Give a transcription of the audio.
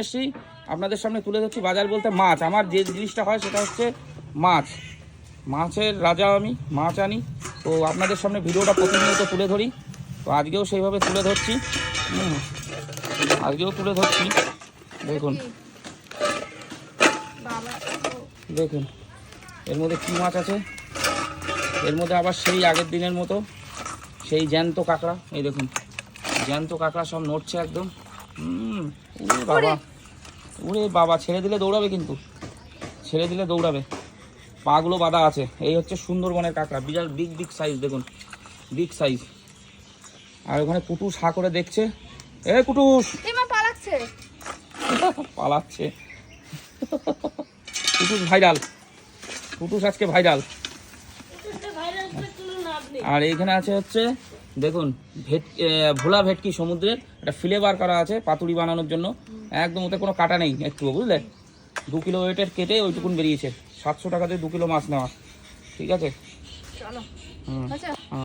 এসেছি আপনাদের সামনে তুলে ধরছি বাজার বলতে মাছ। আমার যে জিনিসটা হয় সেটা হচ্ছে মাছ, মাছের রাজা আমি, মাছ আনি। তো আপনাদের সামনে ভিডিওটা প্রতিনিয়ত তুলে ধরি, তো আজকেও সেইভাবে তুলে ধরছি। আজকেও তুলে ধরছি। দেখুন দেখুন এর মধ্যে কী মাছ আছে। এর মধ্যে আবার সেই আগের দিনের মতো সেই জ্যান্ত কাঁকড়া। এই দেখুন জ্যান্ত কাঁকড়া সব নড়ছে একদম। ওরে বাবা, ওরে বাবা, ছেড়ে দিলে দৌড়াবে, কিন্তু ছেড়ে দিলে দৌড়াবে, পাগুলো বাঁধা আছে। এই হচ্ছে সুন্দরবনের কাঁকড়া, বিরাট বিগ বিগ সাইজ, দেখুন বিগ সাইজ। আর ওখানে কুটুস হা করে দেখছে। এ কুটুস পালাচ্ছে পালাচ্ছে কুটুস ভাইরাল, কুটুস আজকে ভাইরাল। আর এইখানে আছে হচ্ছে দেখুন ভোলা ভেটকি, সমুদ্রের একটা ফ্লেভার করা আছে পাতুরি বানানোর জন্য। একদম ওতে কোনো কাটা নেই একটুও, বুঝলে। 2 কিলো ওয়েটের কেটে ওইটুকুন বেরিয়েছে। 700 টাকাতে 2 কিলো মাছ নেওয়া, ঠিক আছে।